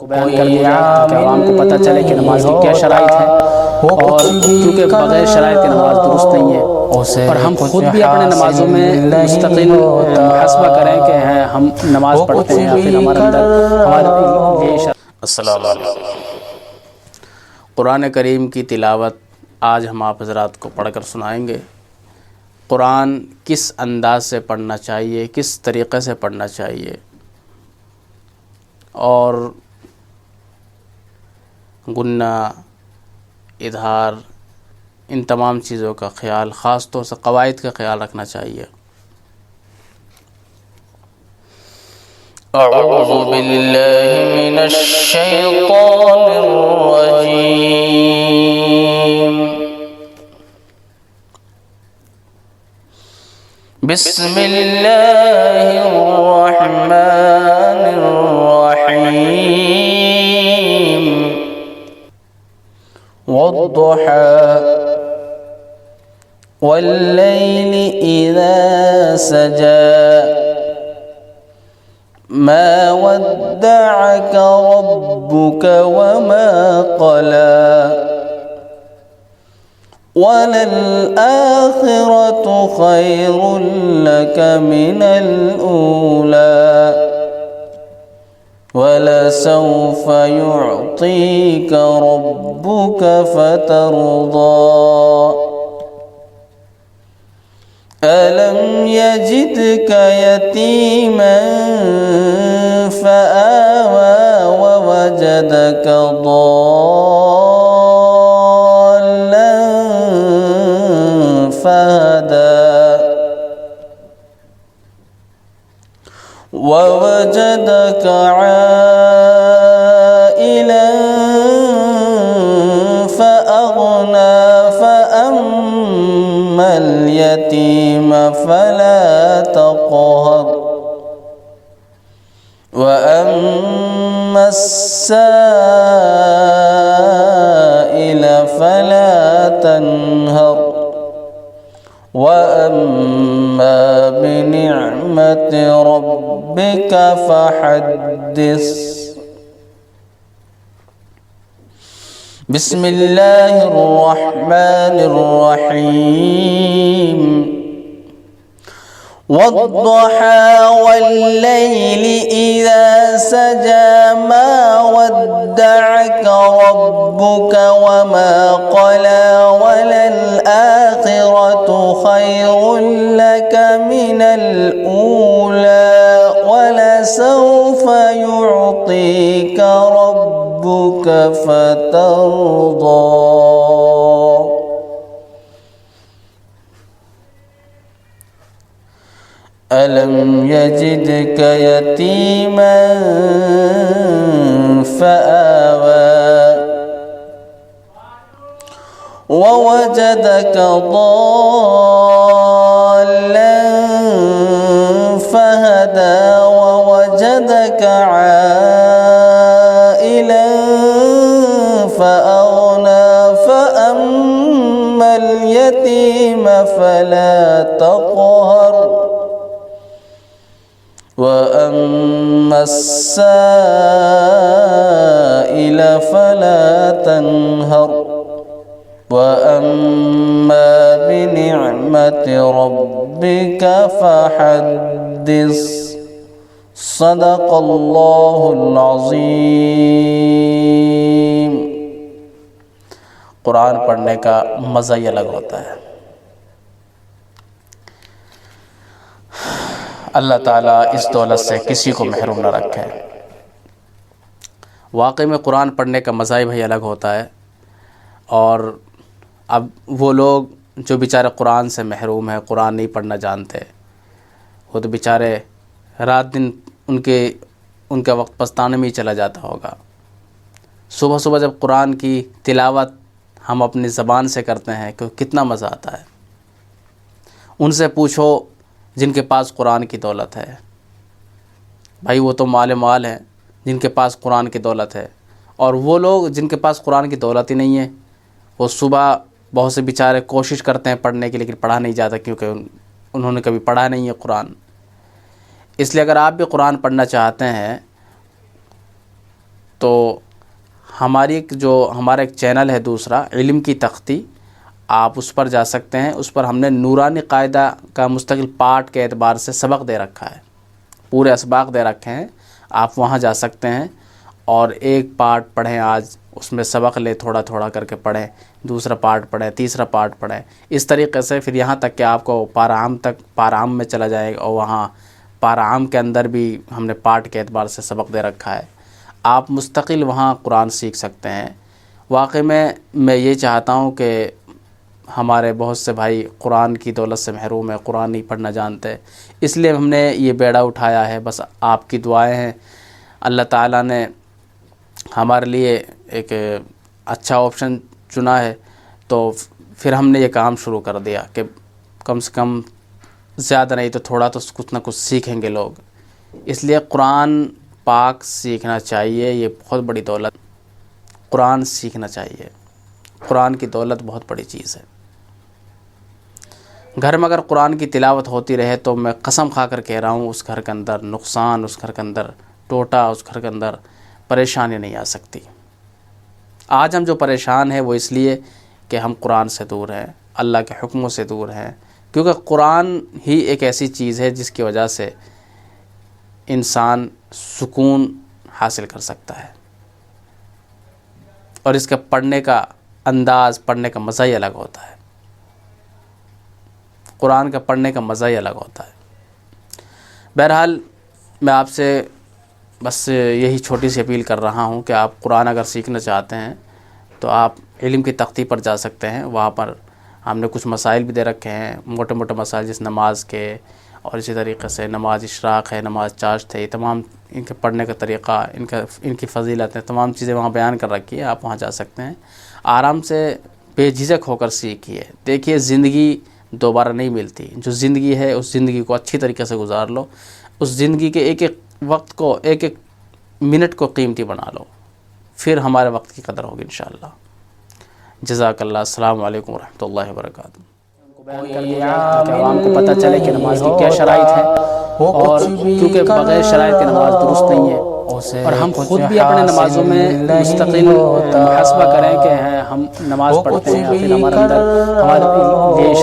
کو بیان کر دیا تاکہ عوام کو پتہ چلے کہ نماز کی کیا شرائط ہیں، اور کیونکہ بغیر شرائط کے نماز درست نہیں ہے، اور ہم خود بھی اپنے نمازوں میں مستقل محاسبہ کریں کہ ہم نماز پڑھتے ہیں یا پھر ہمارے اندر ہمارے لیے السلام علیکم۔ قرآن کریم کی تلاوت آج ہم آپ حضرات کو پڑھ کر سنائیں گے۔ قرآن کس انداز سے پڑھنا چاہیے، کس طریقے سے پڑھنا چاہیے، اور غنہ، اظہار، ان تمام چیزوں کا خیال، خاص طور سے قواعد کا خیال رکھنا چاہیے۔ اعوذ باللہ من الشیطان الرجیم، بسم اللہ الرحمن الرحیم، والضحى والليل إذا سجى، ما ودعك ربك وما قلى، وللآخرة خير لك من الأولى، ولسوف يعطيك ربك فترضى، ألم يجدك يتيما فآوى، ووجدك ضالا فهدى، ووجدك عائلا فأغنى، فأما اليتيم فلا تقهر، وأما السائل فلا تنهر، وأما بنعمة ربك فحدث۔ بسم اللہ الرحمن الرحیم، والضحى والليل إذا سجى، ما ودعك ربك وما قلى، وللآخرة خير لك من الأولى، ولسوف يعطيك ربك فترضى۔ ألم يجدك يتيما فآوى، ووجدك ضالا فهدى، ووجدك عائلا فأغنى، فأما اليتيم فلا تقهر، وأما السائل فلا تنهر، وأما بنعمة ربك فحدث۔ صدق اللہ العظیم۔ قرآن پڑھنے کا مزہ ہی الگ ہوتا ہے۔ اللہ تعالیٰ اس دولت سے کسی کو محروم نہ رکھے۔ واقعی میں قرآن پڑھنے کا مزہ ہی بھائی الگ ہوتا ہے، اور اب وہ لوگ جو بیچارے قرآن سے محروم ہیں، قرآن نہیں پڑھنا جانتے، وہ تو بیچارے رات دن ان کا وقت پچھتانے میں ہی چلا جاتا ہوگا۔ صبح صبح جب قرآن کی تلاوت ہم اپنی زبان سے کرتے ہیں کہ کتنا مزہ آتا ہے۔ ان سے پوچھو جن کے پاس قرآن کی دولت ہے، بھائی وہ تو مال ہیں جن کے پاس قرآن کی دولت ہے، اور وہ لوگ جن کے پاس قرآن کی دولت ہی نہیں ہے، وہ صبح بہت سے بیچارے کوشش کرتے ہیں پڑھنے کی، لیکن پڑھا نہیں جاتا کیونکہ انہوں نے کبھی پڑھا نہیں ہے قرآن۔ اس لیے اگر آپ بھی قرآن پڑھنا چاہتے ہیں تو ہمارا ایک چینل ہے دوسرا، علم کی تختی، آپ اس پر جا سکتے ہیں. اس پر ہم نے نورانی قاعدہ کا مستقل پارٹ کے اعتبار سے سبق دے رکھا ہے، پورے اسباق دے رکھے ہیں. آپ وہاں جا سکتے ہیں اور ایک پارٹ پڑھیں، آج اس میں سبق لیں، تھوڑا تھوڑا کر کے پڑھیں، دوسرا پارٹ پڑھیں، تیسرا پارٹ پڑھیں، اس طریقے سے پھر یہاں تک کہ آپ کو پارہ عام میں چلا جائے گا. اور وہاں پارہ عام کے اندر بھی ہم نے پارٹ کے اعتبار سے سبق دے رکھا ہے. آپ مستقل وہاں قرآن سیکھ سکتے ہیں. واقعی میں یہ چاہتا ہوں کہ ہمارے بہت سے بھائی قرآن کی دولت سے محروم ہیں، قرآن نہیں پڑھنا جانتے، اس لیے ہم نے یہ بیڑا اٹھایا ہے. بس آپ کی دعائیں ہیں. اللہ تعالیٰ نے ہمارے لیے ایک اچھا آپشن چنا ہے، تو پھر ہم نے یہ کام شروع کر دیا کہ کم سے کم زیادہ نہیں تو تھوڑا تو کچھ نہ کچھ سیکھیں گے لوگ. اس لیے قرآن پاک سیکھنا چاہیے. یہ بہت بڑی دولت، قرآن سیکھنا چاہیے. قرآن کی دولت بہت بڑی چیز ہے. گھر میں اگر قرآن کی تلاوت ہوتی رہے تو میں قسم کھا کر کہہ رہا ہوں اس گھر کے اندر نقصان، اس گھر کے اندر ٹوٹا، اس گھر کے اندر پریشانی نہیں آ سکتی. آج ہم جو پریشان ہیں وہ اس لیے کہ ہم قرآن سے دور ہیں، اللہ کے حکموں سے دور ہیں. کیونکہ قرآن ہی ایک ایسی چیز ہے جس کی وجہ سے انسان سکون حاصل کر سکتا ہے، اور اس کے پڑھنے کا انداز، پڑھنے کا مزہ ہی الگ ہوتا ہے. قرآن کا پڑھنے کا مزہ ہی الگ ہوتا ہے. بہرحال میں آپ سے بس یہی چھوٹی سی اپیل کر رہا ہوں کہ آپ قرآن اگر سیکھنا چاہتے ہیں تو آپ علم کی تختی پر جا سکتے ہیں. وہاں پر ہم نے کچھ مسائل بھی دے رکھے ہیں، موٹے موٹے مسائل، جس نماز کے، اور اسی طریقے سے نماز اشراق ہے، نماز چاشت ہے، یہ تمام ان کے پڑھنے کا طریقہ، ان کی فضیلت ہے، تمام چیزیں وہاں بیان کر رکھی ہے. آپ وہاں جا سکتے ہیں. آرام سے بے جھجک ہو کر سیکھیے. دیکھیے زندگی دوبارہ نہیں ملتی. جو زندگی ہے اس زندگی کو اچھی طریقے سے گزار لو. اس زندگی کے ایک ایک وقت کو، ایک ایک منٹ کو قیمتی بنا لو، پھر ہمارے وقت کی قدر ہوگی انشاءاللہ. جزاک اللہ. السلام علیکم ورحمۃ اللہ وبرکاتہ. بیان کر دیا تاکہ عوام کو پتہ چلے کہ نماز کی کیا شرائط ہیں، اور کیونکہ بغیر شرائط کے نماز درست نہیں ہے. اور ہم خود بھی اپنے نمازوں میں مستقل محاسبہ کریں کہ ہم نماز پڑھتے ہیں، پھر ہمارے اندر ہمارے لیے